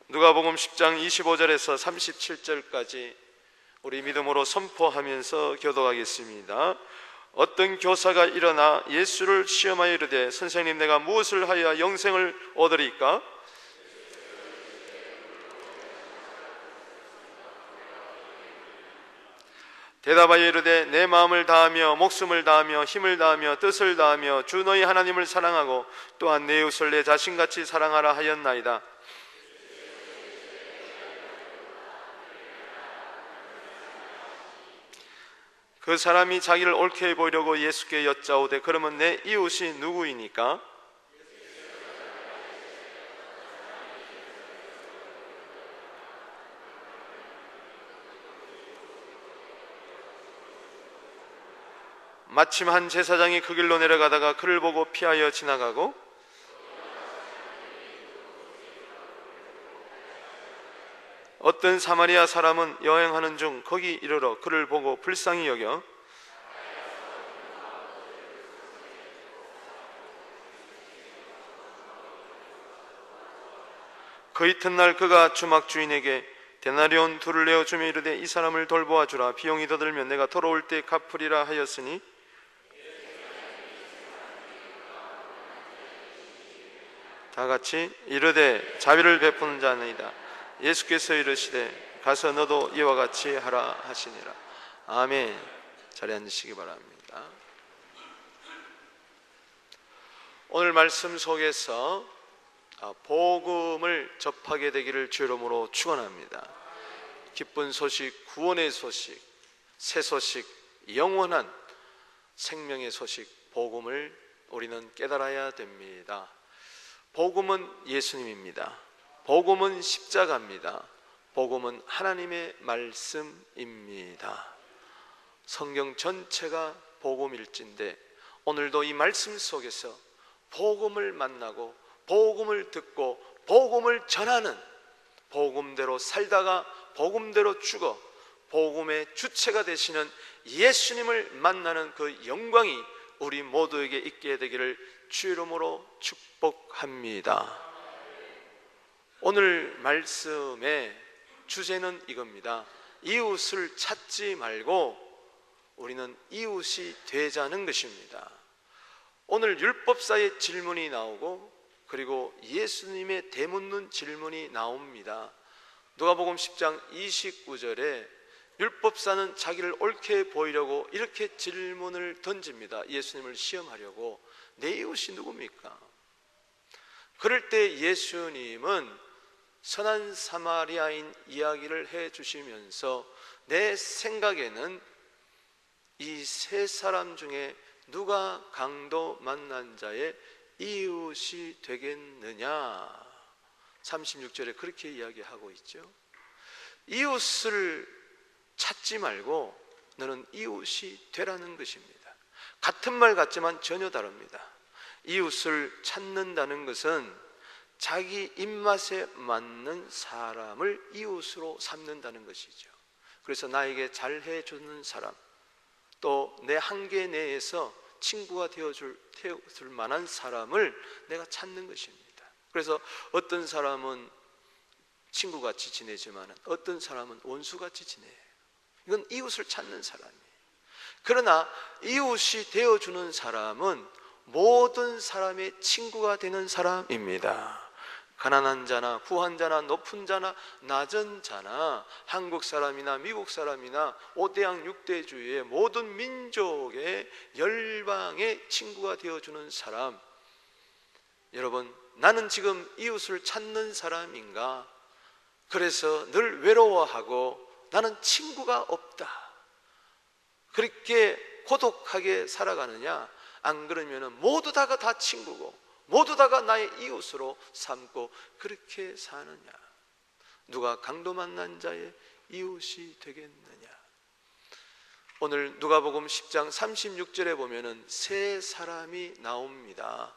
누가복음 10장 25절에서 37절까지 우리 믿음으로 선포하면서 교도하겠습니다. 어떤 교사가 일어나 예수를 시험하여 이르되 선생님, 내가 무엇을 하여야 영생을 얻으리까? 대답하여 이르되 내 마음을 다하며 목숨을 다하며 힘을 다하며 뜻을 다하며 주 너희 하나님을 사랑하고 또한 내 이웃을 내 자신같이 사랑하라 하였나이다. 그 사람이 자기를 옳게 보이려고 예수께 여짜오되 그러면 내 이웃이 누구이니까? 마침 한 제사장이 그 길로 내려가다가 그를 보고 피하여 지나가고 어떤 사마리아 사람은 여행하는 중 거기 이르러 그를 보고 불쌍히 여겨 그 이튿날 그가 주막 주인에게 데나리온 둘을 내어 주며 이르되 이 사람을 돌보아 주라. 비용이 더 들면 내가 돌아올 때 갚으리라 하였으니 다 같이 이르되 자비를 베푸는 자니이다. 예수께서 이르시되 가서 너도 이와 같이 하라 하시니라. 아멘. 자리에 앉으시기 바랍니다. 오늘 말씀 속에서 복음을 접하게 되기를 주 이름으로 축원합니다. 기쁜 소식, 구원의 소식, 새 소식, 영원한 생명의 소식, 복음을 우리는 깨달아야 됩니다. 복음은 예수님입니다. 복음은 십자가입니다. 복음은 하나님의 말씀입니다. 성경 전체가 복음일진데 오늘도 이 말씀 속에서 복음을 만나고 복음을 듣고 복음을 전하는, 복음대로 살다가 복음대로 죽어 복음의 주체가 되시는 예수님을 만나는 그 영광이 우리 모두에게 있게 되기를 주 이름으로 축복합니다. 오늘 말씀의 주제는 이겁니다. 이웃을 찾지 말고 우리는 이웃이 되자는 것입니다. 오늘 율법사의 질문이 나오고 그리고 예수님의 되묻는 질문이 나옵니다. 누가복음 10장 29절에 율법사는 자기를 옳게 보이려고 이렇게 질문을 던집니다. 예수님을 시험하려고. 내 이웃이 누굽니까? 그럴 때 예수님은 선한 사마리아인 이야기를 해주시면서 내 생각에는 이 세 사람 중에 누가 강도 만난 자의 이웃이 되겠느냐? 36절에 그렇게 이야기하고 있죠. 이웃을 찾지 말고 너는 이웃이 되라는 것입니다. 같은 말 같지만 전혀 다릅니다. 이웃을 찾는다는 것은 자기 입맛에 맞는 사람을 이웃으로 삼는다는 것이죠. 그래서 나에게 잘해주는 사람, 또 내 한계 내에서 친구가 되어줄 만한 사람을 내가 찾는 것입니다. 그래서 어떤 사람은 친구같이 지내지만 어떤 사람은 원수같이 지내요. 이건 이웃을 찾는 사람이에요. 그러나 이웃이 되어주는 사람은 모든 사람의 친구가 되는 사람입니다. 가난한 자나 부한 자나 높은 자나 낮은 자나 한국 사람이나 미국 사람이나 5대양 6대주의의 모든 민족의 열방의 친구가 되어주는 사람. 여러분, 나는 지금 이웃을 찾는 사람인가? 그래서 늘 외로워하고 나는 친구가 없다, 그렇게 고독하게 살아가느냐? 안 그러면 모두 다가 다 친구고 모두 다가 나의 이웃으로 삼고 그렇게 사느냐? 누가 강도 만난 자의 이웃이 되겠느냐? 오늘 누가복음 10장 36절에 보면은 세 사람이 나옵니다.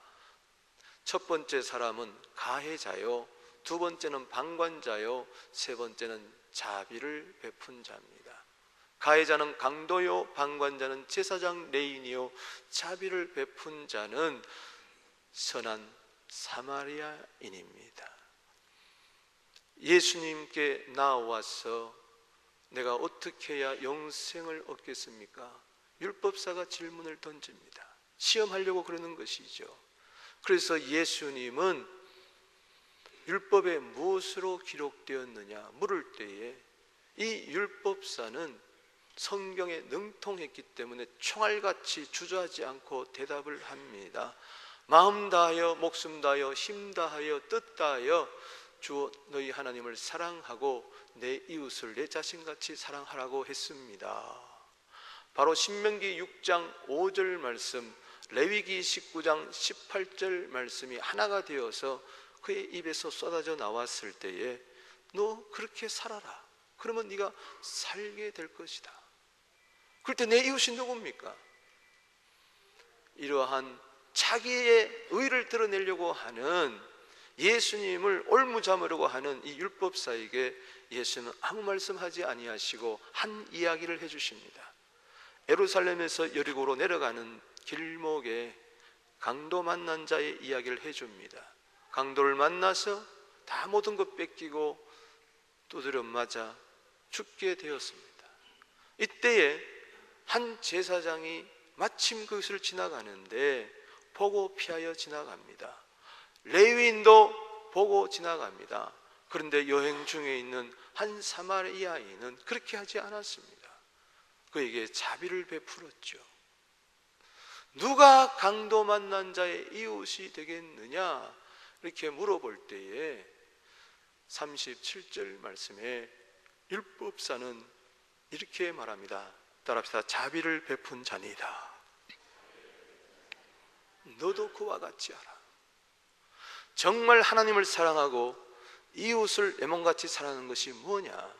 첫 번째 사람은 가해자요, 두 번째는 방관자요, 세 번째는 자비를 베푼 자입니다. 가해자는 강도요, 방관자는 제사장 레인이요, 자비를 베푼 자는 선한 사마리아인입니다. 예수님께 나와서 내가 어떻게 해야 영생을 얻겠습니까? 율법사가 질문을 던집니다. 시험하려고 그러는 것이죠. 그래서 예수님은 율법에 무엇으로 기록되었느냐 물을 때에 이 율법사는 성경에 능통했기 때문에 총알같이 주저하지 않고 대답을 합니다. 마음 다하여 목숨 다하여 힘 다하여 뜻 다하여 주 너희 하나님을 사랑하고 내 이웃을 내 자신같이 사랑하라고 했습니다. 바로 신명기 6장 5절 말씀, 레위기 19장 18절 말씀이 하나가 되어서 그의 입에서 쏟아져 나왔을 때에 너 그렇게 살아라. 그러면 네가 살게 될 것이다. 그럴 때 내 이웃이 누굽니까? 이러한 자기의 의를 드러내려고 하는 예수님을 올무잡으려고 하는 이 율법사에게 예수는 아무 말씀하지 아니하시고 한 이야기를 해주십니다. 예루살렘에서 여리고로 내려가는 길목에 강도 만난 자의 이야기를 해줍니다. 강도를 만나서 다 모든 것 뺏기고 두드려 맞아 죽게 되었습니다. 이때에 한 제사장이 마침 그것을 지나가는데 보고 피하여 지나갑니다. 레위인도 보고 지나갑니다. 그런데 여행 중에 있는 한 사마리아인은 그렇게 하지 않았습니다. 그에게 자비를 베풀었죠. 누가 강도 만난 자의 이웃이 되겠느냐 이렇게 물어볼 때에 37절 말씀에 율법사는 이렇게 말합니다. 따라합시다. 자비를 베푼 자니다. 너도 그와 같이 하라. 정말 하나님을 사랑하고 이웃을 내 몸같이 사랑하는 것이 뭐냐?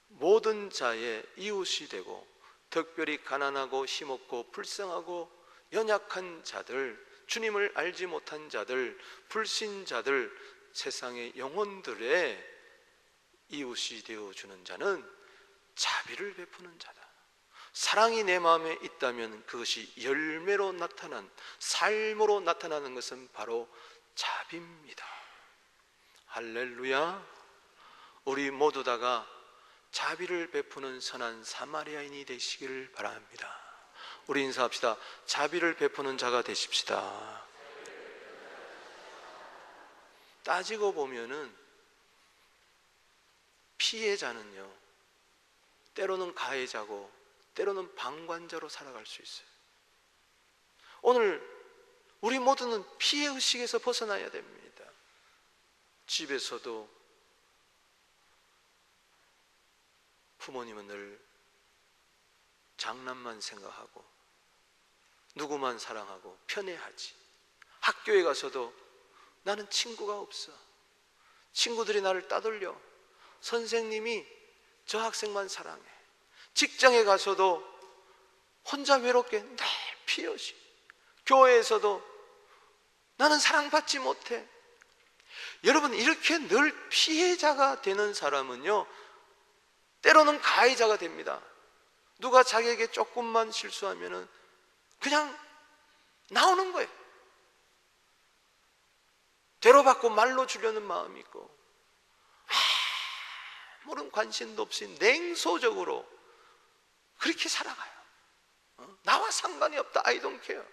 모든 자의 이웃이 되고 특별히 가난하고 힘없고 불쌍하고 연약한 자들, 주님을 알지 못한 자들, 불신자들, 세상의 영혼들의 이웃이 되어주는 자는 자비를 베푸는 자다. 사랑이 내 마음에 있다면 그것이 열매로 나타난, 삶으로 나타나는 것은 바로 자비입니다. 할렐루야. 우리 모두 다가 자비를 베푸는 선한 사마리아인이 되시기를 바랍니다. 우리 인사합시다. 자비를 베푸는 자가 되십시다. 따지고 보면은 피해자는요, 때로는 가해자고 때로는 방관자로 살아갈 수 있어요. 오늘 우리 모두는 피해의식에서 벗어나야 됩니다. 집에서도 부모님은 늘 장난만 생각하고 누구만 사랑하고 편애하지. 학교에 가서도 나는 친구가 없어. 친구들이 나를 따돌려. 선생님이 저 학생만 사랑해. 직장에 가서도 혼자 외롭게 늘 피해의식. 교회에서도 나는 사랑받지 못해. 여러분, 이렇게 늘 피해자가 되는 사람은요, 때로는 가해자가 됩니다. 누가 자기에게 조금만 실수하면은 그냥 나오는 거예요. 대로받고 말로 주려는 마음이 있고 아무런 관심도 없이 냉소적으로 그렇게 살아가요. 나와 상관이 없다. I don't care.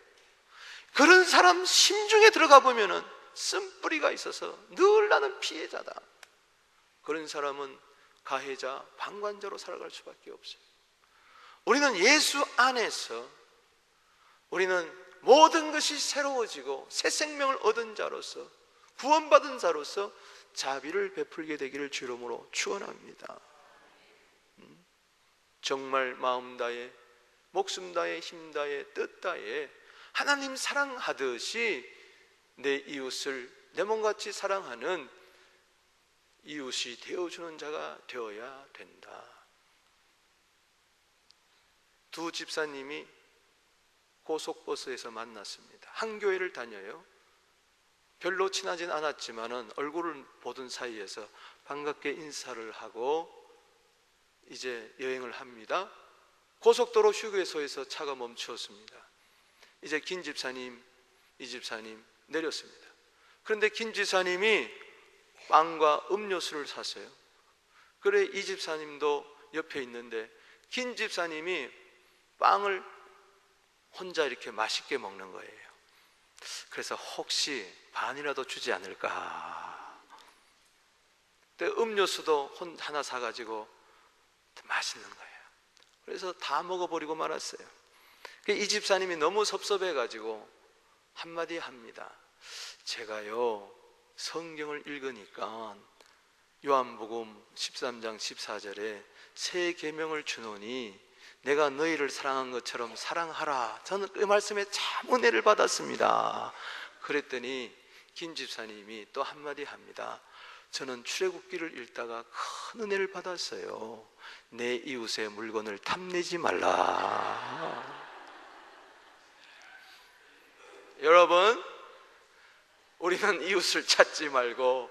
그런 사람 심중에 들어가 보면은 쓴뿌리가 있어서 늘 나는 피해자다. 그런 사람은 가해자, 방관자로 살아갈 수밖에 없어요. 우리는 예수 안에서 우리는 모든 것이 새로워지고 새 생명을 얻은 자로서, 구원받은 자로서 자비를 베풀게 되기를 주 이름으로 축원합니다. 정말 마음 다해 목숨 다해 힘 다해 뜻 다해 하나님 사랑하듯이 내 이웃을 내 몸같이 사랑하는 이웃이 되어주는 자가 되어야 된다. 두 집사님이 고속버스에서 만났습니다. 한 교회를 다녀요. 별로 친하진 않았지만은 얼굴을 보던 사이에서 반갑게 인사를 하고 이제 여행을 합니다. 고속도로 휴게소에서 차가 멈추었습니다. 이제 김 집사님, 이 집사님 내렸습니다. 그런데 김 집사님이 빵과 음료수를 샀어요. 그래 이 집사님도 옆에 있는데 김 집사님이 빵을 혼자 이렇게 맛있게 먹는 거예요. 그래서 혹시 반이라도 주지 않을까. 근데 음료수도 하나 사가지고 맛있는 거예요. 그래서 다 먹어버리고 말았어요. 이 집사님이 너무 섭섭해가지고 한마디 합니다. 제가요 성경을 읽으니까 요한복음 13장 14절에 새 계명을 주노니 내가 너희를 사랑한 것처럼 사랑하라. 저는 그 말씀에 참 은혜를 받았습니다. 그랬더니 김 집사님이 또 한마디 합니다. 저는 출애굽기를 읽다가 큰 은혜를 받았어요. 내 이웃의 물건을 탐내지 말라. 여러분, 우리는 이웃을 찾지 말고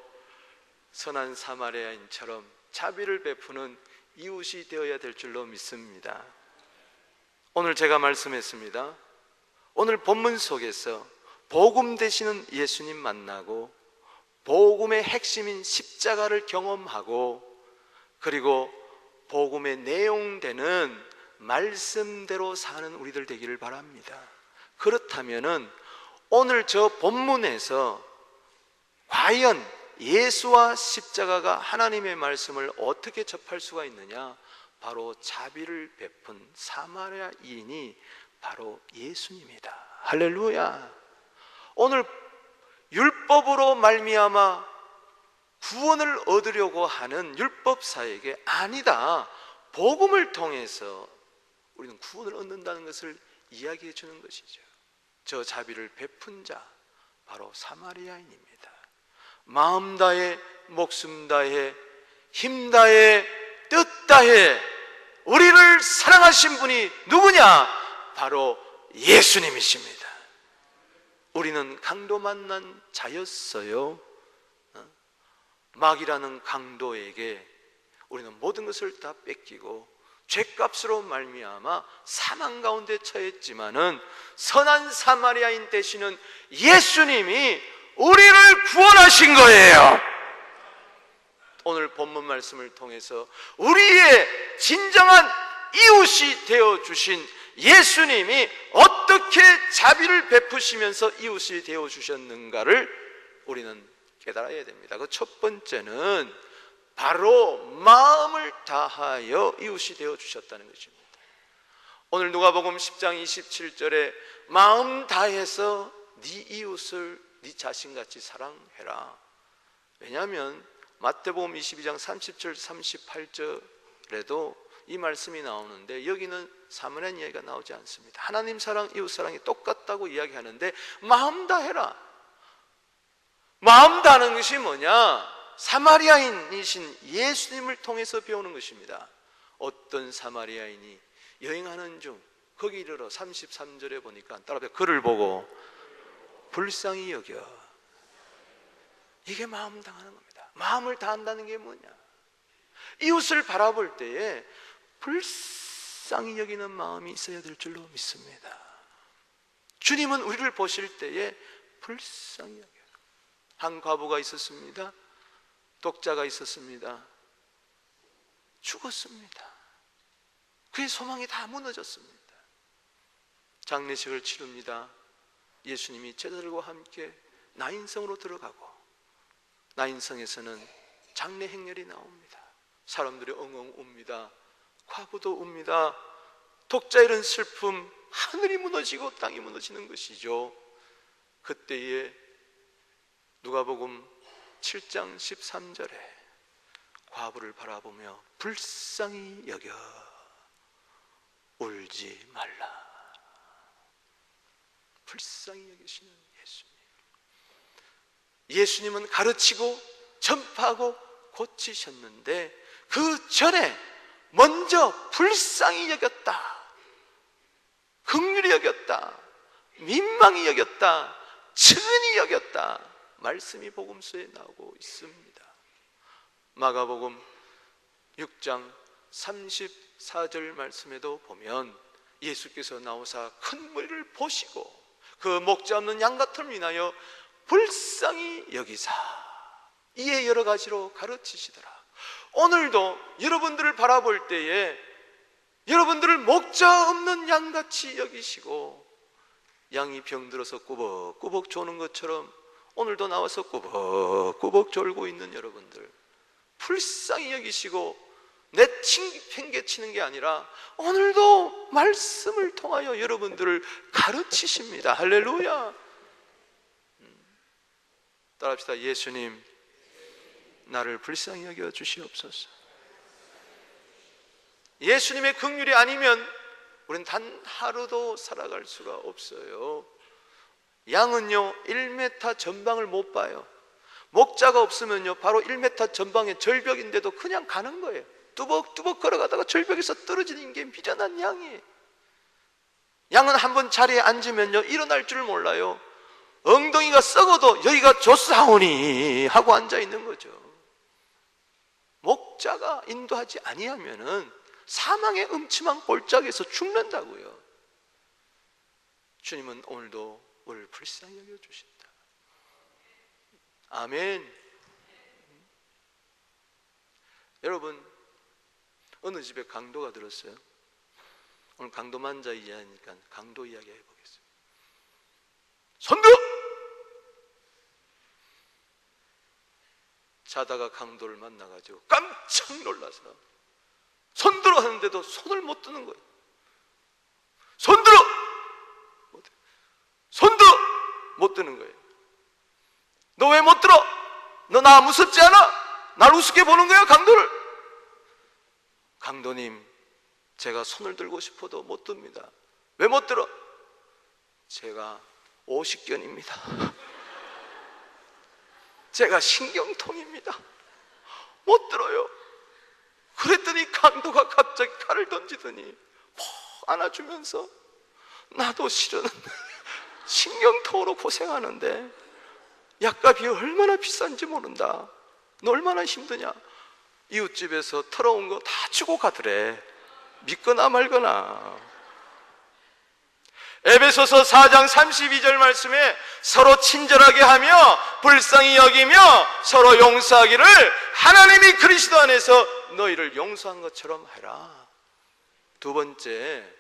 선한 사마리아인처럼 자비를 베푸는 이웃이 되어야 될 줄로 믿습니다. 오늘 제가 말씀했습니다. 오늘 본문 속에서 복음 되시는 예수님 만나고 복음의 핵심인 십자가를 경험하고 그리고 복음의 내용되는 말씀대로 사는 우리들 되기를 바랍니다. 그렇다면은 오늘 저 본문에서 과연 예수와 십자가가 하나님의 말씀을 어떻게 접할 수가 있느냐? 바로 자비를 베푼 사마리아인이 바로 예수님이다. 할렐루야. 오늘 율법으로 말미암아 구원을 얻으려고 하는 율법사에게 아니다, 복음을 통해서 우리는 구원을 얻는다는 것을 이야기해 주는 것이죠. 저 자비를 베푼 자 바로 사마리아인입니다. 마음 다해 목숨 다해 힘 다해 뜻 다해 우리를 사랑하신 분이 누구냐? 바로 예수님이십니다. 우리는 강도 만난 자였어요. 마귀라는 강도에게 우리는 모든 것을 다 뺏기고 죄값으로 말미암아 사망 가운데 처했지만은 선한 사마리아인 되시는 예수님이 우리를 구원하신 거예요. 오늘 본문 말씀을 통해서 우리의 진정한 이웃이 되어주신 예수님이 어떻게 자비를 베푸시면서 이웃이 되어주셨는가를 우리는 깨달아야 됩니다. 그 첫 번째는 바로 마음을 다하여 이웃이 되어주셨다는 것입니다. 오늘 누가복음 10장 27절에 마음 다해서 네 이웃을 네 자신같이 사랑해라. 왜냐하면 마태복음 22장 30절 38절에도 이 말씀이 나오는데 여기는 사마리아인 이야기가 나오지 않습니다. 하나님 사랑, 이웃 사랑이 똑같다고 이야기하는데 마음 다해라. 마음 다하는 것이 뭐냐? 사마리아인이신 예수님을 통해서 배우는 것입니다. 어떤 사마리아인이 여행하는 중 거기 이르러 33절에 보니까 따라서 그를 보고 불쌍히 여겨. 이게 마음 다하는 겁니다. 마음을 다한다는 게 뭐냐? 이웃을 바라볼 때에 불쌍히 여기는 마음이 있어야 될 줄로 믿습니다. 주님은 우리를 보실 때에 불쌍히 여겨요. 한 과부가 있었습니다. 독자가 있었습니다. 죽었습니다. 그의 소망이 다 무너졌습니다. 장례식을 치릅니다. 예수님이 제자들과 함께 나인성으로 들어가고 나인성에서는 장례 행렬이 나옵니다. 사람들이 엉엉 웁니다. 과부도 웁니다. 독자 이런 슬픔, 하늘이 무너지고 땅이 무너지는 것이죠. 그때에 누가복음 7장 13절에 과부를 바라보며 불쌍히 여겨 울지 말라. 불쌍히 여기시는 예수님. 예수님은 가르치고 전파하고 고치셨는데 그 전에 먼저 불쌍히 여겼다, 긍휼히 여겼다, 민망히 여겼다, 측은히 여겼다. 말씀이 복음서에 나오고 있습니다. 마가복음 6장 34절 말씀에도 보면 예수께서 나오사 큰 무리를 보시고 그 목자 없는 양 같음을 인하여 불쌍히 여기사 이에 여러 가지로 가르치시더라. 오늘도 여러분들을 바라볼 때에 여러분들을 목자 없는 양같이 여기시고, 양이 병들어서 꾸벅꾸벅 조는 것처럼 오늘도 나와서 꾸벅꾸벅 졸고 있는 여러분들 불쌍히 여기시고 내팽개치는 게 아니라 오늘도 말씀을 통하여 여러분들을 가르치십니다. 할렐루야. 따라합시다. 예수님, 나를 불쌍히 여겨 주시옵소서. 예수님의 긍휼이 아니면 우리는 단 하루도 살아갈 수가 없어요. 양은요 1m 전방을 못 봐요. 목자가 없으면요 바로 1m 전방의 절벽인데도 그냥 가는 거예요. 뚜벅뚜벅 걸어가다가 절벽에서 떨어지는 게 미련한 양이에요. 양은 한번 자리에 앉으면요 일어날 줄 몰라요. 엉덩이가 썩어도 여기가 좋사오니 하고 앉아있는 거죠. 목자가 인도하지 아니하면은 사망의 음침한 골짜기에서 죽는다고요. 주님은 오늘도 우리를 불쌍히 여겨주신다. 아멘. 여러분, 어느 집에 강도가 들었어요? 오늘 강도 만자 이야기하니까 강도 이야기 해보겠습니다. 손들어! 자다가 강도를 만나가지고 깜짝 놀라서 손들어 하는데도 손을 못 드는 거예요. 손들어! 손들어! 못 드는 거예요. 너 왜 못 들어? 너 나 무섭지 않아? 날 우습게 보는 거야, 강도를? 강도님, 제가 손을 들고 싶어도 못 듭니다. 왜 못 들어? 제가 오십견입니다. 제가 신경통입니다. 못 들어요. 그랬더니 강도가 갑자기 칼을 던지더니 푹 안아주면서, 나도 실은 신경통으로 고생하는데 약값이 얼마나 비싼지 모른다. 너 얼마나 힘드냐. 이웃집에서 털어온 거 다 주고 가더래. 믿거나 말거나. 에베소서 4장 32절 말씀에 서로 친절하게 하며 불쌍히 여기며 서로 용서하기를 하나님이 그리스도 안에서 너희를 용서한 것처럼 해라. 두 번째,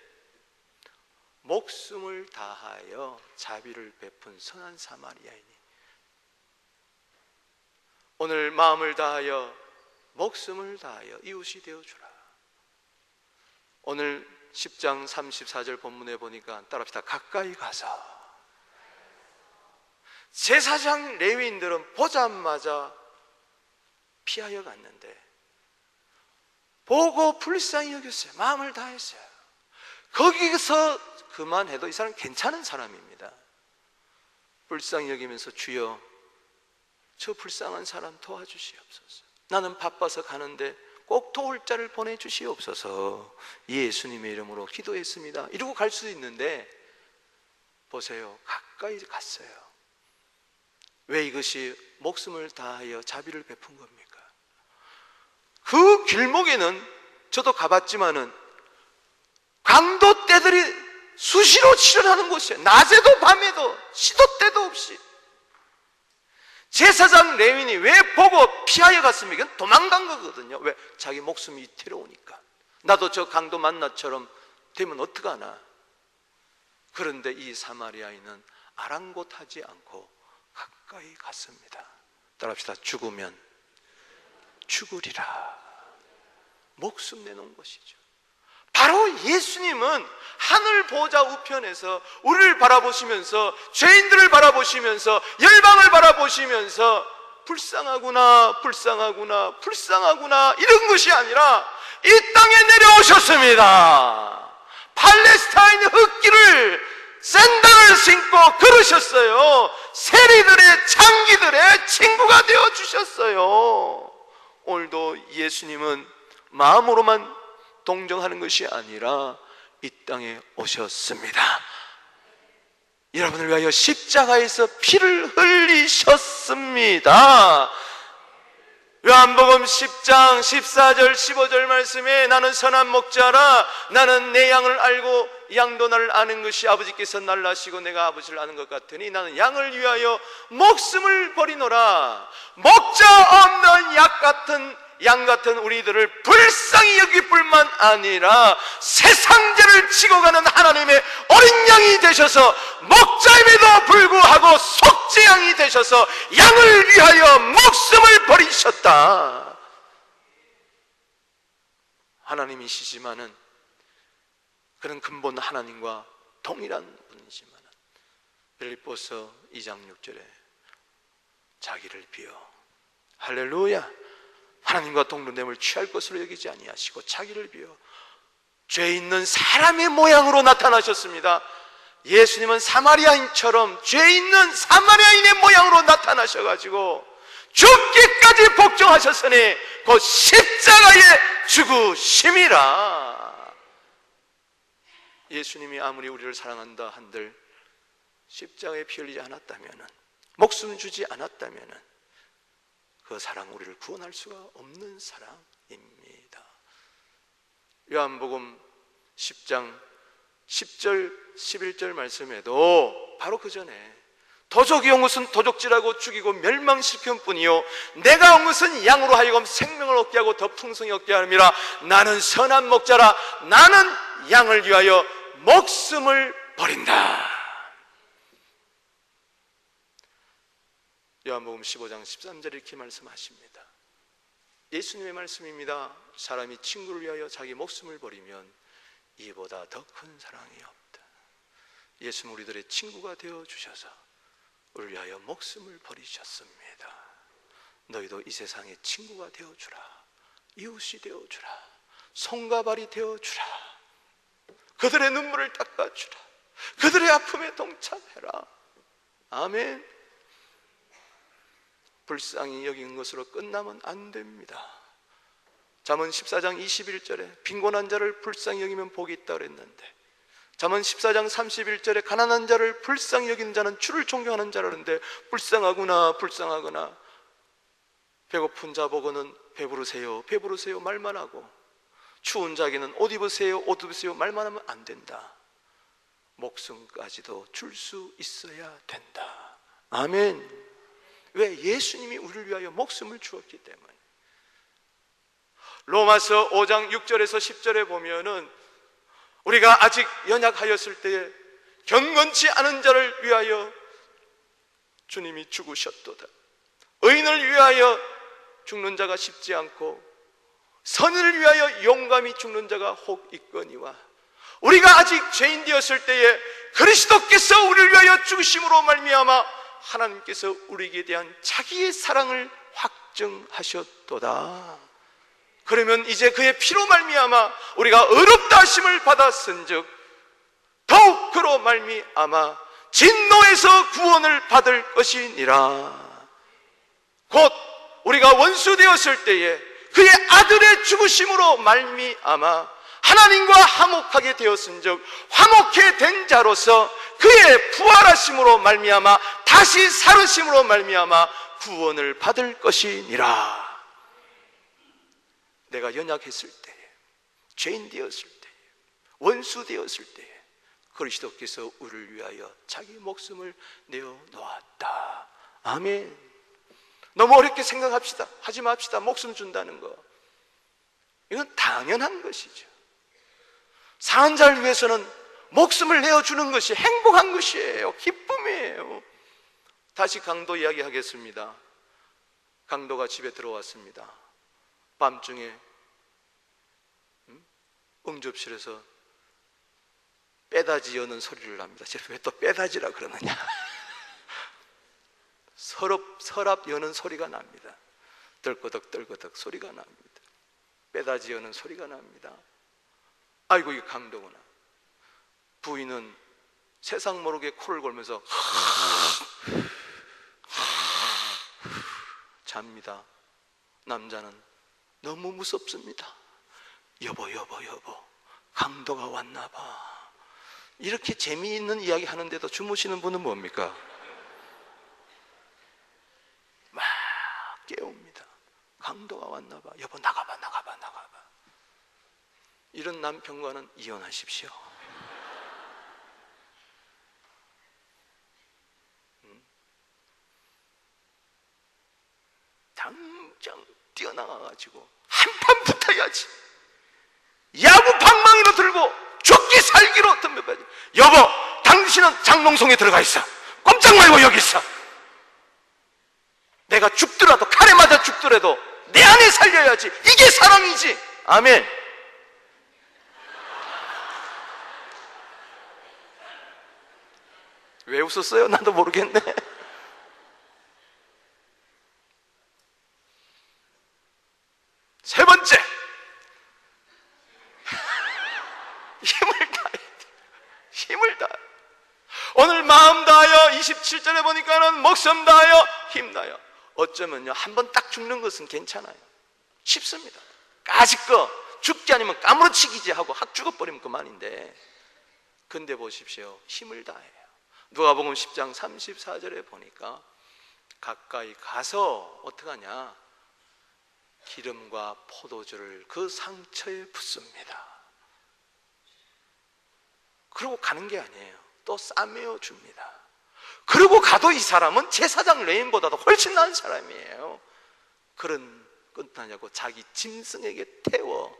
목숨을 다하여 자비를 베푼 선한 사마리아인이. 오늘 마음을 다하여 목숨을 다하여 이웃이 되어주라. 오늘 10장 34절 본문에 보니까 따라합시다. 가까이 가서. 제사장 레위인들은 보자마자 피하여 갔는데 보고 불쌍히 여겼어요. 마음을 다했어요. 거기서 그만해도 이 사람은 괜찮은 사람입니다. 불쌍히 여기면서 주여, 저 불쌍한 사람 도와주시옵소서. 나는 바빠서 가는데 꼭 도울 자를 보내주시옵소서. 예수님의 이름으로 기도했습니다. 이러고 갈 수도 있는데 보세요, 가까이 갔어요. 왜 이것이 목숨을 다하여 자비를 베푼 겁니까? 그 길목에는 저도 가봤지만은 강도 떼들이 수시로 출현하는 곳이에요. 낮에도 밤에도 시도 때도 없이. 제사장 레위인이 왜 보고 피하여 갔습니까? 이건 도망간 거거든요. 왜? 자기 목숨이 위태로우니까. 나도 저 강도 만나처럼 되면 어떡하나. 그런데 이 사마리아인은 아랑곳하지 않고 가까이 갔습니다. 따라합시다. 죽으면 죽으리라. 목숨 내놓은 것이죠. 바로 예수님은 하늘 보좌 우편에서 우리를 바라보시면서, 죄인들을 바라보시면서, 열방을 바라보시면서 불쌍하구나, 불쌍하구나, 불쌍하구나 이런 것이 아니라 이 땅에 내려오셨습니다. 팔레스타인 흙길을 샌들을 신고 걸으셨어요. 세리들의, 창기들의 친구가 되어주셨어요. 오늘도 예수님은 마음으로만 동정하는 것이 아니라 이 땅에 오셨습니다. 여러분을 위하여 십자가에서 피를 흘리셨습니다. 요한복음 10장 14절 15절 말씀에 나는 선한 목자라, 나는 내 양을 알고 양도 나를 아는 것이 아버지께서 나를 아시고 내가 아버지를 아는 것 같으니 나는 양을 위하여 목숨을 버리노라. 목자 없는 양 같은 우리들을 불쌍히 여길 뿐만 아니라 세상죄를 지고 가는 하나님의 어린 양이 되셔서, 목자임에도 불구하고 속죄양이 되셔서 양을 위하여 목숨을 버리셨다. 하나님이시지만은, 그는 근본 하나님과 동일한 분이지만, 빌립보서 2장 6절에 자기를 비워, 할렐루야, 하나님과 동등됨을 취할 것으로 여기지 아니하시고 자기를 비워 죄 있는 사람의 모양으로 나타나셨습니다. 예수님은 사마리아인처럼 죄 있는 사마리아인의 모양으로 나타나셔가지고 죽기까지 복종하셨으니 곧 십자가의 죽으심이라. 예수님이 아무리 우리를 사랑한다 한들 십자가에 피 흘리지 않았다면, 목숨 주지 않았다면 그 사랑, 우리를 구원할 수가 없는 사랑입니다. 요한복음 10장 10절 11절 말씀에도 바로 그 전에 도적이 온 것은 도적질하고 죽이고 멸망시킬 뿐이요 내가 온 것은 양으로 하여금 생명을 얻게 하고 더 풍성히 얻게 함이라. 나는 선한 목자라. 나는 양을 위하여 목숨을 버린다. 요한복음 15장 13절에 이렇게 말씀하십니다. 예수님의 말씀입니다. 사람이 친구를 위하여 자기 목숨을 버리면 이보다 더 큰 사랑이 없다. 예수는 우리들의 친구가 되어주셔서 우리를 위하여 목숨을 버리셨습니다. 너희도 이 세상의 친구가 되어주라. 이웃이 되어주라. 손과 발이 되어주라. 그들의 눈물을 닦아주라. 그들의 아픔에 동참해라. 아멘. 불쌍히 여긴 것으로 끝나면 안 됩니다. 잠언 14장 21절에 빈곤한 자를 불쌍히 여기면 복이 있다 그랬는데, 잠언 14장 31절에 가난한 자를 불쌍히 여기는 자는 주를 존경하는 자라는데, 불쌍하구나 불쌍하구나. 배고픈 자 보고는 배부르세요 배부르세요 말만 하고, 추운 자에게는 옷 입으세요 옷 입으세요 말만 하면 안 된다. 목숨까지도 줄 수 있어야 된다. 아멘. 왜? 예수님이 우리를 위하여 목숨을 주었기 때문에. 로마서 5장 6절에서 10절에 보면은 우리가 아직 연약하였을 때에 경건치 않은 자를 위하여 주님이 죽으셨도다. 의인을 위하여 죽는 자가 쉽지 않고 선인을 위하여 용감히 죽는 자가 혹 있거니와, 우리가 아직 죄인 되었을 때에 그리스도께서 우리를 위하여 죽으심으로 말미암아 하나님께서 우리에게 대한 자기의 사랑을 확증하셨도다. 그러면 이제 그의 피로 말미암아 우리가 의롭다 하심을 받았은즉 더욱 그로 말미암아 진노에서 구원을 받을 것이니라. 곧 우리가 원수 되었을 때에 그의 아들의 죽으심으로 말미암아 하나님과 화목하게 되었은즉 화목해 된 자로서 그의 부활하심으로 말미암아 다시 살으심으로 말미암아 구원을 받을 것이니라. 내가 연약했을 때에, 죄인 되었을 때에, 원수 되었을 때에 그리스도께서 우리를 위하여 자기 목숨을 내어 놓았다. 아멘. 너무 어렵게 생각합시다. 하지 맙시다. 목숨 준다는 거, 이건 당연한 것이죠. 사는 자를 위해서는 목숨을 내어주는 것이 행복한 것이에요. 기쁨이에요. 다시 강도 이야기하겠습니다. 강도가 집에 들어왔습니다. 밤중에 응접실에서 빼다지 여는 소리를 합니다. 왜 또 빼다지라 그러느냐. 서랍 여는 소리가 납니다. 떨거덕 떨거덕 소리가 납니다. 빼다지 여는 소리가 납니다. 아이고 이게 강도구나. 부인은 세상 모르게 코를 골면서 잡니다. 남자는 너무 무섭습니다. 여보 강도가 왔나 봐. 이렇게 재미있는 이야기 하는데도 주무시는 분은 뭡니까? 막 깨웁니다. 강도가 왔나 봐. 여보 나가봐. 이런 남편과는 이혼하십시오. 가지고 한판 붙어야지. 야구 방망이로 들고 죽기 살기로 덤벼봐야지. 여보, 당신은 장롱송에 들어가 있어. 꼼짝 말고 여기 있어. 내가 죽더라도, 칼에 맞아 죽더라도 내 안에 살려야지. 이게 사랑이지. 아멘. 왜 웃었어요? 나도 모르겠네. 세 번째, 힘을 다해야 돼. 힘을 다해. 오늘 마음 다하여 27절에 보니까는 목숨 다하여 힘 다하여. 어쩌면요, 한 번 딱 죽는 것은 괜찮아요. 쉽습니다. 까짓거 죽지 않으면 까무러치기지 하고 확 죽어버리면 그만인데, 근데 보십시오, 힘을 다해요. 누가복음 10장 34절에 보니까 가까이 가서 어떡하냐, 기름과 포도주를 그 상처에 붓습니다. 그러고 가는 게 아니에요. 또 싸매어 줍니다. 그러고 가도 이 사람은 제사장 레인보다도 훨씬 나은 사람이에요. 그런 끝나냐고 자기 짐승에게 태워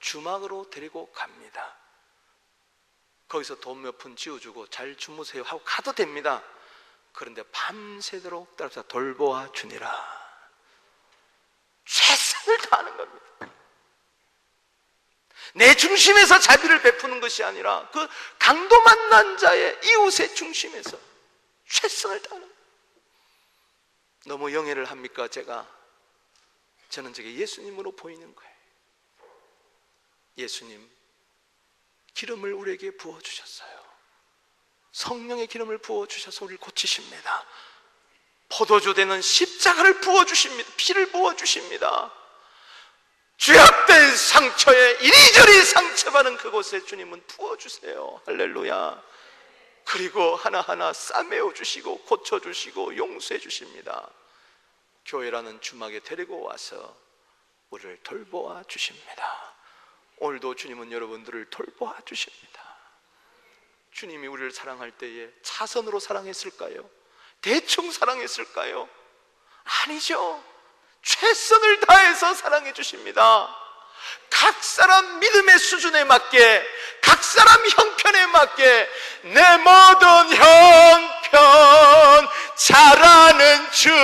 주막으로 데리고 갑니다. 거기서 돈 몇 푼 지어주고 잘 주무세요 하고 가도 됩니다. 그런데 밤새도록 따라서 돌보아 주니라. 최선을 다하는 겁니다. 내 중심에서 자비를 베푸는 것이 아니라 그 강도 만난 자의 이웃의 중심에서 최선을 다하는 거예요. 너무 영예를 합니까? 저는 저게 예수님으로 보이는 거예요. 예수님 기름을 우리에게 부어주셨어요. 성령의 기름을 부어주셔서 우리를 고치십니다. 포도주 되는 십자가를 부어주십니다. 피를 부어주십니다. 죄악된 상처에 이리저리 상처받은 그곳에 주님은 부어주세요. 할렐루야. 그리고 하나하나 싸매어 주시고 고쳐주시고 용서해 주십니다. 교회라는 주막에 데리고 와서 우리를 돌보아 주십니다. 오늘도 주님은 여러분들을 돌보아 주십니다. 주님이 우리를 사랑할 때에 차선으로 사랑했을까요? 대충 사랑했을까요? 아니죠. 최선을 다해서 사랑해 주십니다. 각 사람 믿음의 수준에 맞게, 각 사람 형편에 맞게 내 모든 형편 잘 아는 주님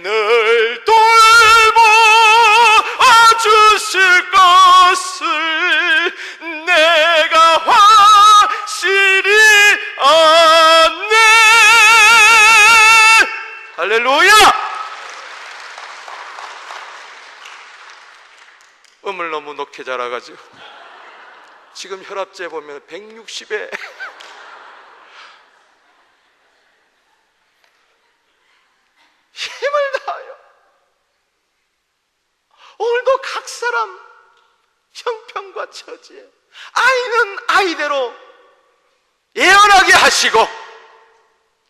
늘 돌보아 주실 것을 내가 확실히 아네. 할렐루야. 음을 너무 높게 자라가지고 지금 혈압재 보면 160에 힘을 다하여 오늘도 각 사람 형편과 처지에 아이는 아이대로 예언하게 하시고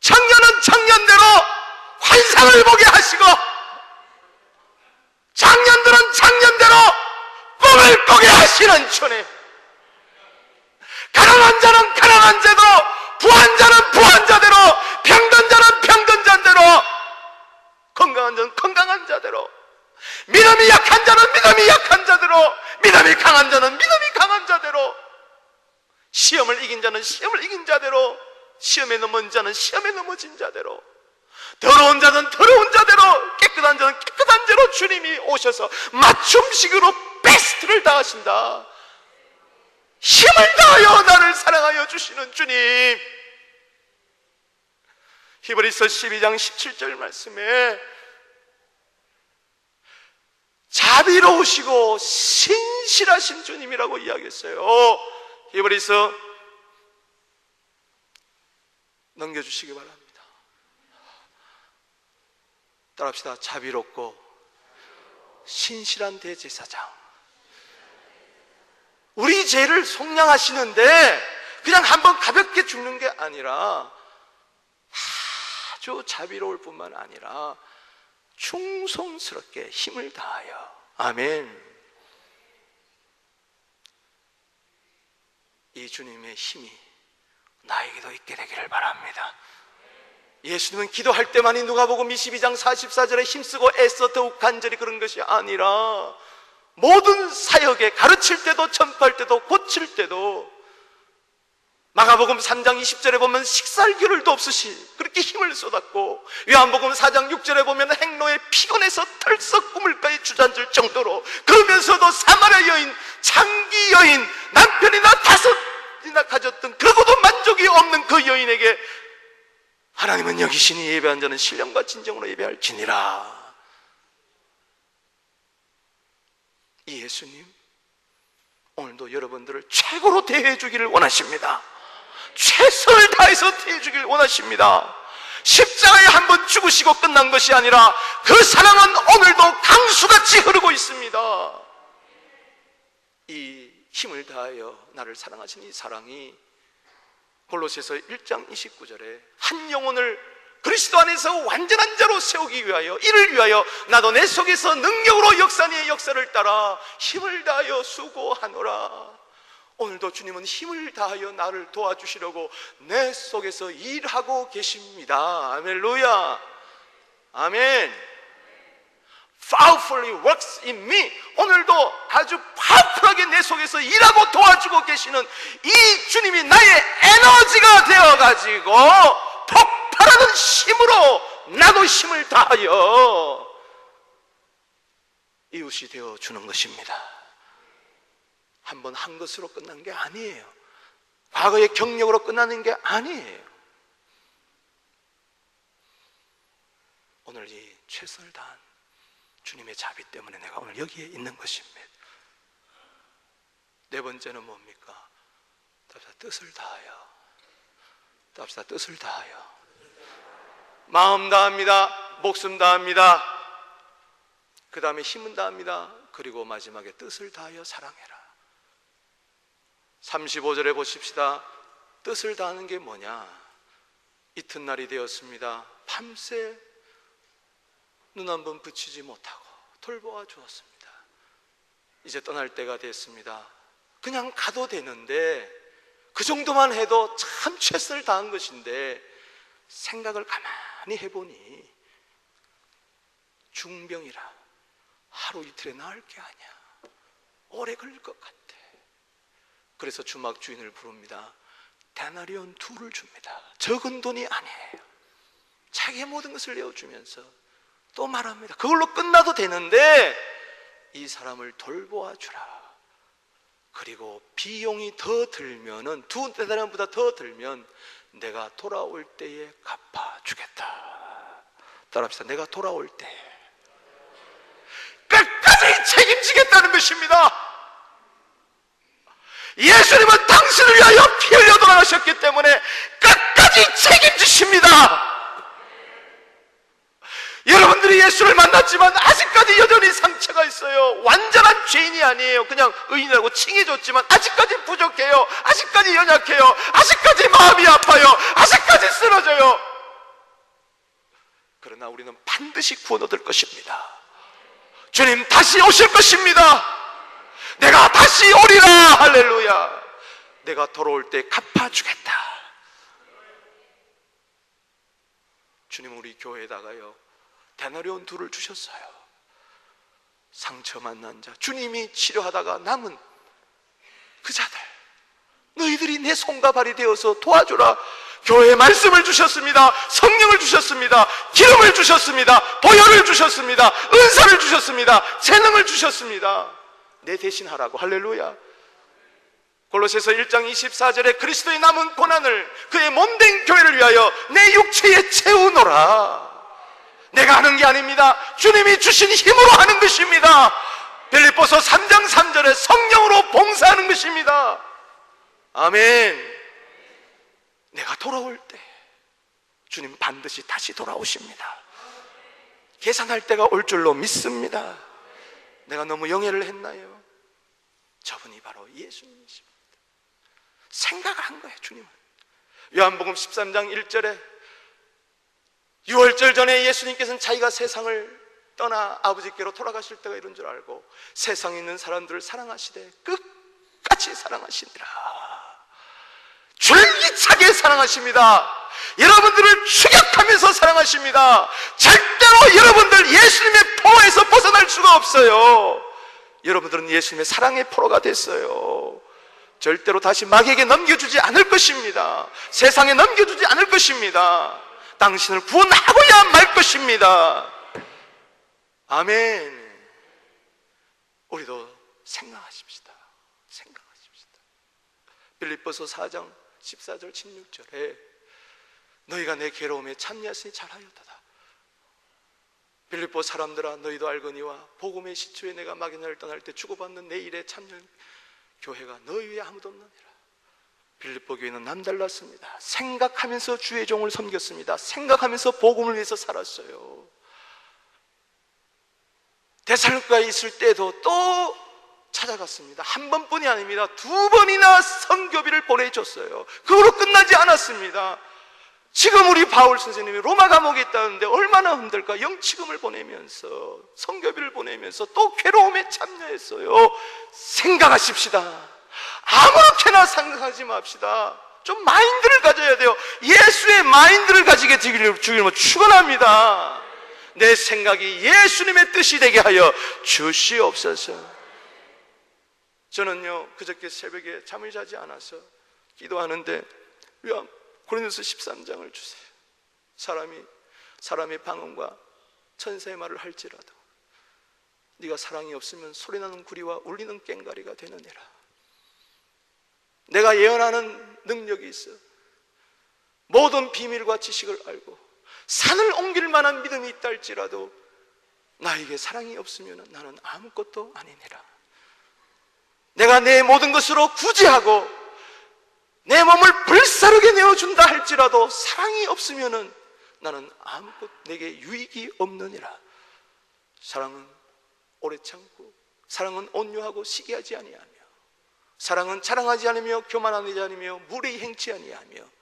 청년은 청년대로 환상을 보게 하시고 장년들은 장년대로 꿈을 꾸게 하시는 주님, 가난한 자는 가난한 자도, 부한 자는 부한 자대로, 병든 자는 병든 자대로, 건강한 자는 건강한 자대로, 믿음이 약한 자는 믿음이 약한 자대로, 믿음이 강한 자는 믿음이 강한 자대로, 시험을 이긴 자는 시험을 이긴 자대로, 시험에 넘어진 자는 시험에 넘어진 자대로, 더러운 자는 더러운 자대로, 깨끗한 자는 깨끗한 자로 주님이 오셔서 맞춤식으로 베스트를 다하신다. 힘을 다하여 나를 사랑하여 주시는 주님. 히브리서 12장 17절 말씀에 자비로우시고 신실하신 주님이라고 이야기했어요. 히브리서 넘겨주시기 바랍니다. 따라합시다. 자비롭고 신실한 대제사장. 우리 죄를 속량하시는데 그냥 한번 가볍게 죽는 게 아니라 아주 자비로울 뿐만 아니라 충성스럽게 힘을 다하여. 아멘. 이 주님의 힘이 나에게도 있게 되기를 바랍니다. 예수님은 기도할 때만이 누가복음 22장 44절에 힘쓰고 애써 더욱 간절히 그런 것이 아니라 모든 사역에 가르칠 때도 전파할 때도 고칠 때도, 마가복음 3장 20절에 보면 식사할 겨를도 없으시 그렇게 힘을 쏟았고, 요한복음 4장 6절에 보면 행로에 피곤해서 털썩 우물가에 주저앉을 정도로, 그러면서도 사마리아 여인, 장기 여인, 남편이나 5이나 가졌던, 그러고도 만족이 없는 그 여인에게 하나님은 여기시니 예배한 자는 신령과 진정으로 예배할지니라. 이 예수님 오늘도 여러분들을 최고로 대해 주기를 원하십니다. 최선을 다해서 대해 주기를 원하십니다. 십자가에 한번 죽으시고 끝난 것이 아니라 그 사랑은 오늘도 강수같이 흐르고 있습니다. 이 힘을 다하여 나를 사랑하신 이 사랑이 골로새서 1장 29절에 한 영혼을 그리스도 안에서 완전한 자로 세우기 위하여, 이를 위하여 나도 내 속에서 능력으로 역사의 역사를 따라 힘을 다하여 수고하노라. 오늘도 주님은 힘을 다하여 나를 도와주시려고 내 속에서 일하고 계십니다. 할렐루야, 아멘. Powerfully works in me. 오늘도 아주 파워풀하게 내 속에서 일하고 도와주고 계시는 이 주님이 나의 에너지가 되어가지고 폭발하는 힘으로 나도 힘을 다하여 이웃이 되어주는 것입니다. 한번 한 것으로 끝난 게 아니에요. 과거의 경력으로 끝나는 게 아니에요. 오늘 이 최선을 다한 주님의 자비 때문에 내가 오늘 여기에 있는 것입니다. 네 번째는 뭡니까? 답시다. 뜻을 다하여. 답시다. 뜻을 다하여. 마음 다합니다. 목숨 다합니다. 그 다음에 힘은 다합니다. 그리고 마지막에 뜻을 다하여 사랑해라. 35절에 보십시다. 뜻을 다하는 게 뭐냐? 이튿날이 되었습니다. 밤새 눈 한 번 붙이지 못하고 돌보아 주었습니다. 이제 떠날 때가 됐습니다. 그냥 가도 되는데, 그 정도만 해도 참 최선을 다한 것인데, 생각을 가만히 해보니 중병이라 하루 이틀에 나을 게 아니야. 오래 걸릴 것 같아. 그래서 주막 주인을 부릅니다. 데나리온 2를 줍니다. 적은 돈이 아니에요. 자기의 모든 것을 내어주면서 또 말합니다. 그걸로 끝나도 되는데 이 사람을 돌보아 주라. 그리고 비용이 더 들면은, 2데나리온보다 더 들면 내가 돌아올 때에 갚아주겠다. 따라합시다. 내가 돌아올 때 끝까지 책임지겠다는 것입니다. 예수님은 당신을 위하여 피 흘려 돌아가셨기 때문에 끝까지 책임지십니다. 여러분들이 예수를 만났지만 아직까지 여전히 상처가 있어요. 완전한 죄인이 아니에요. 그냥 의인이라고 칭해줬지만 아직까지 부족해요. 아직까지 연약해요. 아직까지 마음이 아파요. 아직까지 쓰러져요. 그러나 우리는 반드시 구원 얻을 것입니다. 주님 다시 오실 것입니다. 내가 다시 오리라. 할렐루야. 내가 돌아올 때 갚아주겠다. 주님은 우리 교회에다가요 데나리온 2를 주셨어요. 상처 만난 자, 주님이 치료하다가 남은 그 자들, 너희들이 내 손과 발이 되어서 도와주라. 교회의 말씀을 주셨습니다. 성령을 주셨습니다. 기름을 주셨습니다. 보혈을 주셨습니다. 은사를 주셨습니다. 재능을 주셨습니다. 내 대신 하라고. 할렐루야. 골로새서 1장 24절에 그리스도의 남은 고난을 그의 몸된 교회를 위하여 내 육체에 채우노라. 내가 하는 게 아닙니다. 주님이 주신 힘으로 하는 것입니다. 빌립보서 3장 3절에 성령으로 봉사하는 것입니다. 아멘. 내가 돌아올 때 주님 반드시 다시 돌아오십니다. 계산할 때가 올 줄로 믿습니다. 내가 너무 영예를 했나요? 저분이 바로 예수님이십니다. 생각을 한 거예요. 주님은 요한복음 13장 1절에 유월절 전에 예수님께서는 자기가 세상을 떠나 아버지께로 돌아가실 때가 이런 줄 알고 세상에 있는 사람들을 사랑하시되 끝까지 사랑하시니라. 줄기차게 사랑하십니다. 여러분들을 추격하면서 사랑하십니다. 절대로 여러분들 예수님의 포에서 벗어날 수가 없어요. 여러분들은 예수님의 사랑의 포로가 됐어요. 절대로 다시 마귀에게 넘겨주지 않을 것입니다. 세상에 넘겨주지 않을 것입니다. 당신을 구원하고야 말 것입니다. 아멘. 우리도 생각하십시다. 생각하십시다. 빌립보서 4장 14절 16절에 너희가 내 괴로움에 참여하시니 잘하였도다. 빌립보 사람들아, 너희도 알거니와 복음의 시초에 내가 막연을 떠날 때 주고받는 내 일에 참여한 교회가 너희 위에 아무도 없느니라. 빌립보 교회는 남달랐습니다. 생각하면서 주의 종을 섬겼습니다. 생각하면서 복음을 위해서 살았어요. 데살로니가에 있을 때도 또 찾아갔습니다. 한 번뿐이 아닙니다. 2번이나 선교비를 보내줬어요. 그거로 끝나지 않았습니다. 지금 우리 바울 선생님이 로마 감옥에 있다는데 얼마나 힘들까. 영치금을 보내면서 선교비를 보내면서 또 괴로움에 참여했어요. 생각하십시다. 아무렇게나 생각하지 맙시다. 좀 마인드를 가져야 돼요. 예수의 마인드를 가지게 되기를 주님을 축원합니다. 내 생각이 예수님의 뜻이 되게 하여 주시옵소서. 저는요, 그저께 새벽에 잠을 자지 않아서 기도하는데 고린도서 13장을 주세요. 사람의 방언과 천사의 말을 할지라도 네가 사랑이 없으면 소리나는 구리와 울리는 꽹과리가 되느니라. 내가 예언하는 능력이 있어 모든 비밀과 지식을 알고 산을 옮길 만한 믿음이 있다 할지라도 나에게 사랑이 없으면 나는 아무것도 아니니라. 내가 내 모든 것으로 구제하고 내 몸을 불사르게 내어준다 할지라도 사랑이 없으면 나는 아무것도 내게 유익이 없느니라. 사랑은 오래 참고, 사랑은 온유하고 시기하지 아니하며, 사랑은 자랑하지 않으며 교만하지 않으며 무례히 행치 아니하며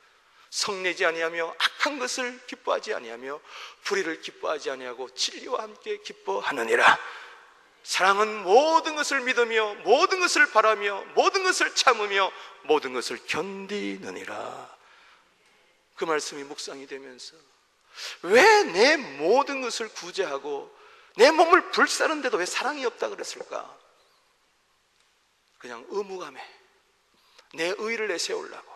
성내지 아니하며 악한 것을 기뻐하지 아니하며 불의를 기뻐하지 아니하고 진리와 함께 기뻐하느니라. 사랑은 모든 것을 믿으며 모든 것을 바라며 모든 것을 참으며 모든 것을 견디느니라. 그 말씀이 묵상이 되면서 왜 내 모든 것을 구제하고 내 몸을 불사르는데도 왜 사랑이 없다 그랬을까? 그냥 의무감에 내 의의를 내세우려고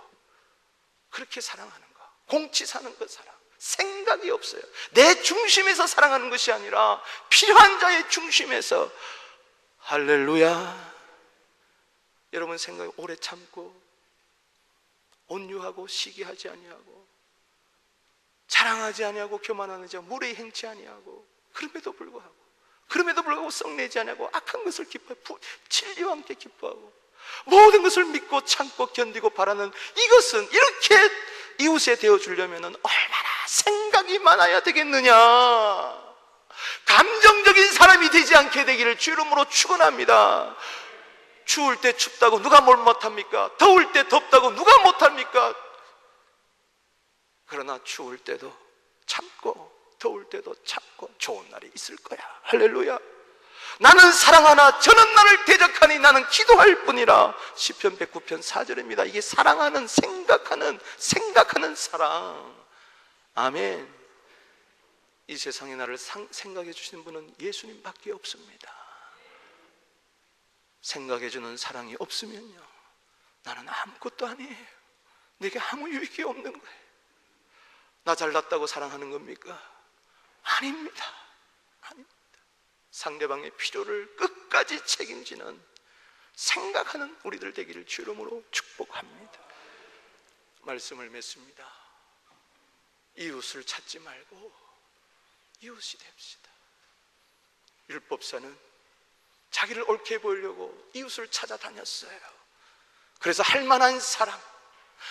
그렇게 사랑하는 거, 공치 사는 그 사랑, 생각이 없어요. 내 중심에서 사랑하는 것이 아니라 필요한 자의 중심에서. 할렐루야. 여러분 생각이 오래 참고 온유하고 시기하지 아니하고 자랑하지 아니하고 교만하지 아니하고 무례히 행치 아니하고 그럼에도 불구하고 썩내지 아니하고 악한 것을 기뻐하고 진리와 함께 기뻐하고 모든 것을 믿고 참고 견디고 바라는 이것은, 이렇게 이웃에 되어주려면 얼마나 생각이 많아야 되겠느냐. 감정적인 사람이 되지 않게 되기를 주 이름으로 축원합니다. 추울 때 춥다고 누가 뭘 못합니까? 더울 때 덥다고 누가 못합니까? 그러나 추울 때도 참고 더울 때도 참고 좋은 날이 있을 거야. 할렐루야. 나는 사랑하나 저는 나를 대적하니 나는 기도할 뿐이라. 시편 109편 4절입니다. 이게 사랑하는, 생각하는 사랑. 아멘. 이 세상에 나를 생각해 주시는 분은 예수님밖에 없습니다. 생각해 주는 사랑이 없으면요, 나는 아무것도 아니에요. 내게 아무 유익이 없는 거예요. 나 잘났다고 사랑하는 겁니까? 아닙니다. 상대방의 필요를 끝까지 책임지는 생각하는 우리들 되기를 주 이름으로 축복합니다. 말씀을 맺습니다. 이웃을 찾지 말고 이웃이 됩시다. 율법사는 자기를 옳게 보이려고 이웃을 찾아다녔어요. 그래서 할 만한 사람,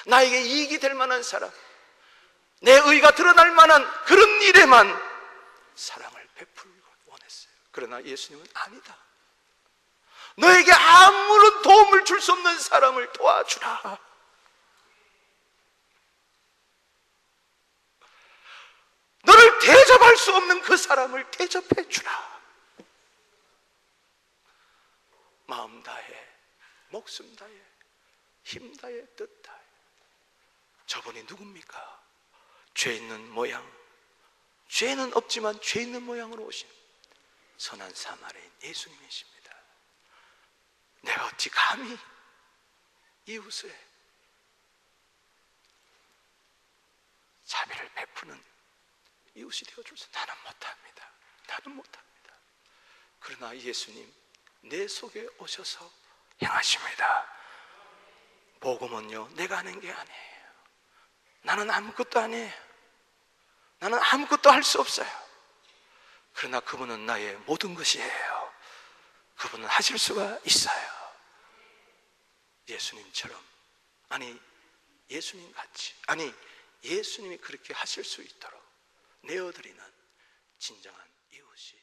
나에게 이익이 될 만한 사람, 내 의가 드러날 만한 그런 일에만 사랑을 베풀고 원했어요. 그러나 예수님은 아니다. 너에게 아무런 도움을 줄 수 없는 사람을 도와주라. 너를 대접할 수 없는 그 사람을 대접해 주라. 마음 다해, 목숨 다해, 힘 다해, 뜻 다해. 저분이 누굽니까? 죄 있는 모양, 죄는 없지만 죄 있는 모양으로 오신 선한 사마리아인 예수님이십니다. 내가 어찌 감히 이웃에 자비를 베푸는 이웃이 되어줄수, 나는 못합니다. 나는 못합니다. 그러나 예수님 내 속에 오셔서 행하십니다. 복음은요, 내가 하는 게 아니에요. 나는 아무것도 아니에요. 나는 아무것도 할 수 없어요. 그러나 그분은 나의 모든 것이에요. 그분은 하실 수가 있어요. 예수님처럼, 아니 예수님 같이, 아니 예수님이 그렇게 하실 수 있도록 내어드리는 진정한 이웃이